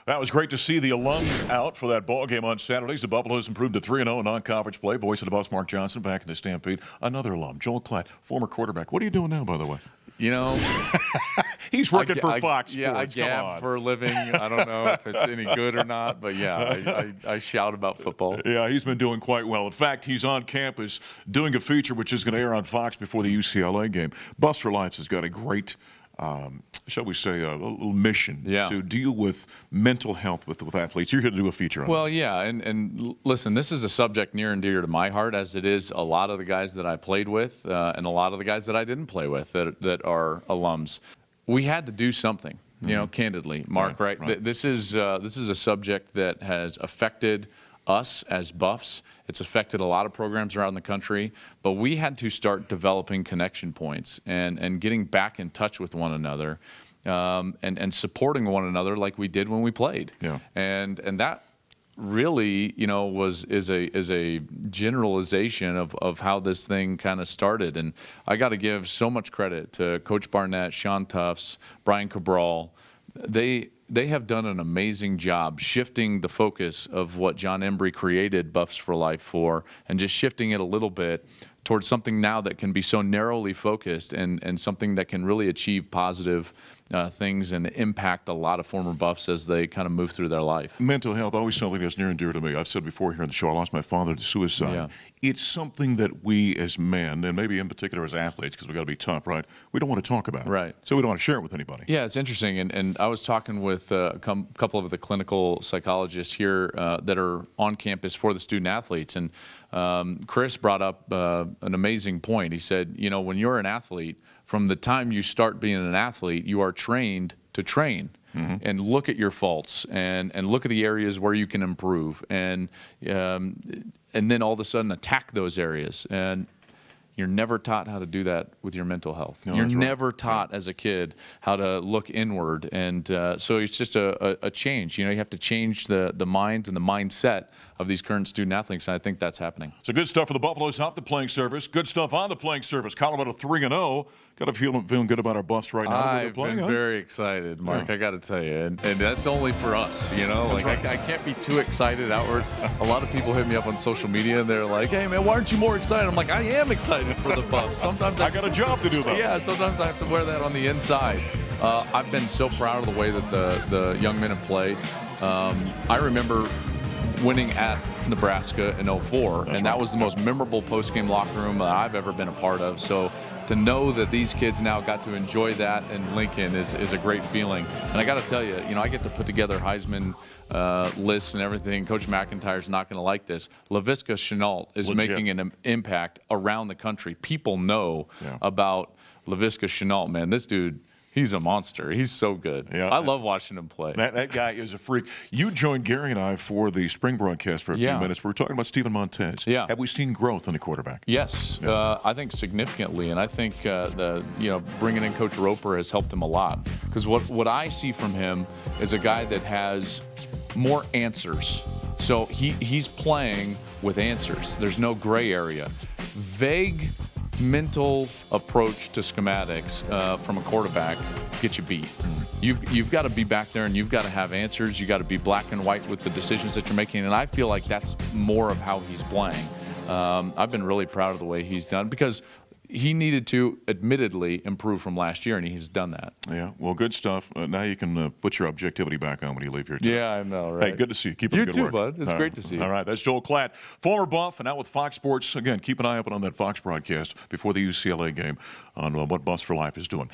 That was great to see the alums out for that ball game on Saturdays. The Buffaloes improved to 3-0 in non-conference play. Voice of the Buffs, Mark Johnson, back in the Stampede. Another alum, Joel Klatt, former quarterback. What are you doing now, by the way? You know, he's working for Fox Sports. Yeah, I gab for a living. I don't know if it's any good or not, but yeah, I shout about football. Yeah, he's been doing quite well. In fact, he's on campus doing a feature which is going to air on Fox before the UCLA game. Buffs4Life has got a great, shall we say, a little mission to deal with mental health with athletes. You're here to do a feature on Well, yeah, and listen, this is a subject near and dear to my heart, as it is a lot of the guys that I played with and a lot of the guys that I didn't play with that are alums. We had to do something, you know, candidly, Mark, right? This is a subject that has affected us as Buffs. It's affected a lot of programs around the country, but we had to start developing connection points and getting back in touch with one another and supporting one another like we did when we played. Yeah. And that really, you know, is a generalization of how this thing kind of started. And I got to give so much credit to Coach Barnett, Sean Tufts, Brian Cabral. They have done an amazing job shifting the focus of what John Embry created Buffs4Life for, and just shifting it a little bit towards something now that can be so narrowly focused and something that can really achieve positive things and impact a lot of former Buffs as they kind of move through their life. Mental health, always something that's near and dear to me. I've said before here on the show, I lost my father to suicide. Yeah. It's something that we as men, and maybe in particular as athletes, because we've got to be tough, right? We don't want to talk about it. Right. So we don't want to share it with anybody. Yeah, it's interesting. And I was talking with a couple of the clinical psychologists here that are on campus for the student athletes. And Chris brought up an amazing point. He said, you know, when you're an athlete, from the time you start being an athlete, you are trained to train and look at your faults and look at the areas where you can improve and then all of a sudden attack those areas. And you're never taught how to do that with your mental health. No, you're never taught as a kid how to look inward. And so it's just a change. You know, you have to change the minds and the mindset of these current student athletes, and I think that's happening. So good stuff for the Buffaloes off the playing surface. Good stuff on the playing surface. Colorado 3-0. Got a feeling good about our Buffs right now. I've been very excited, Mark. I got to tell you, and that's only for us. You know, like I can't be too excited outward. A lot of people hit me up on social media, and they're like, "Hey, man, why aren't you more excited?" I'm like, "I am excited for the Buffs. Sometimes I got a job to do, though." Yeah, sometimes I have to wear that on the inside. I've been so proud of the way that the young men have played. I remember winning at Nebraska in 04, and that was the most memorable post-game locker room that I've ever been a part of. So to know that these kids now got to enjoy that in Lincoln is a great feeling. And I got to tell you, you know, I get to put together Heisman lists and everything. Coach McIntyre's not going to like this. Laviska Shenault is making an impact around the country. People know about Laviska Shenault, man. This dude, he's a monster. He's so good. Yeah, I love watching him play. That guy is a freak. You joined Gary and I for the spring broadcast for a few minutes. We were talking about Steven Montez. Yeah. Have we seen growth in the quarterback? Yes, I think significantly, and I think bringing in Coach Roper has helped him a lot. Because what I see from him is a guy that has more answers. So he's playing with answers. There's no gray area. Vague mental approach to schematics from a quarterback gets you beat. You've got to be back there and you've got to have answers. You've got to be black and white with the decisions that you're making, and I feel like that's more of how he's playing. I've been really proud of the way he's done, because he needed to admittedly improve from last year, and he's done that. Yeah, well, good stuff. Now you can put your objectivity back on when you leave here today. Yeah, I know, right? Hey, good to see you. Keep up the good work. You too, bud. It's great to see you. All right, that's Joel Klatt, former Buff, and now with Fox Sports. Again, keep an eye open on that Fox broadcast before the UCLA game on what Buffs4Life is doing.